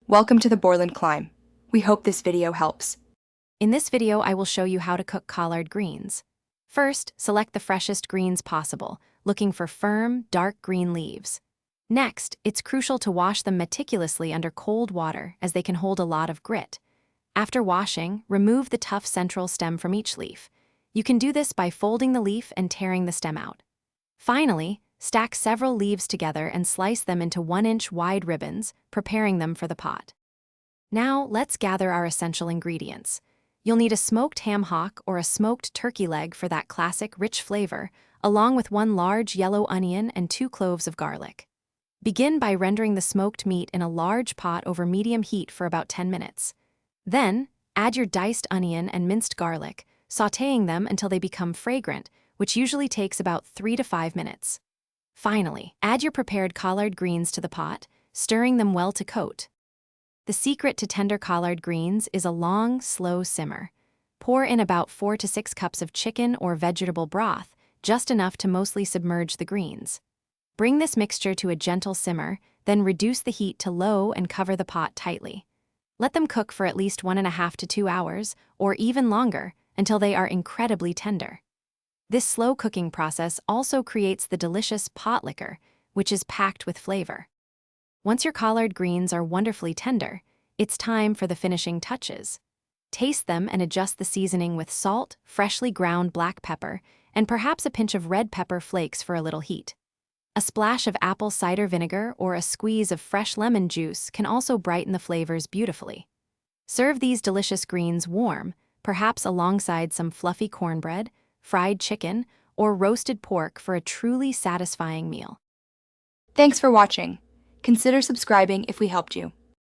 Welcome to the Borland Climb. We hope this video helps. In this video, I will show you how to cook collard greens. First, select the freshest greens possible, looking for firm, dark green leaves. Next, it's crucial to wash them meticulously under cold water as they can hold a lot of grit. After washing, remove the tough central stem from each leaf. You can do this by folding the leaf and tearing the stem out. Finally, stack several leaves together and slice them into 1-inch wide ribbons, preparing them for the pot. Now, let's gather our essential ingredients. You'll need a smoked ham hock or a smoked turkey leg for that classic rich flavor, along with 1 large yellow onion and 2 cloves of garlic. Begin by rendering the smoked meat in a large pot over medium heat for about 10 minutes. Then, add your diced onion and minced garlic, sautéing them until they become fragrant, which usually takes about 3 to 5 minutes. Finally, add your prepared collard greens to the pot, stirring them well to coat. The secret to tender collard greens is a long, slow simmer. Pour in about 4 to 6 cups of chicken or vegetable broth, just enough to mostly submerge the greens. Bring this mixture to a gentle simmer, then reduce the heat to low and cover the pot tightly. Let them cook for at least 1.5 to 2 hours, or even longer, until they are incredibly tender. This slow cooking process also creates the delicious pot liquor, which is packed with flavor. Once your collard greens are wonderfully tender, it's time for the finishing touches. Taste them and adjust the seasoning with salt, freshly ground black pepper, and perhaps a pinch of red pepper flakes for a little heat. A splash of apple cider vinegar or a squeeze of fresh lemon juice can also brighten the flavors beautifully. Serve these delicious greens warm, perhaps alongside some fluffy cornbread, fried chicken, or roasted pork for a truly satisfying meal. Thanks for watching. Consider subscribing if we helped you.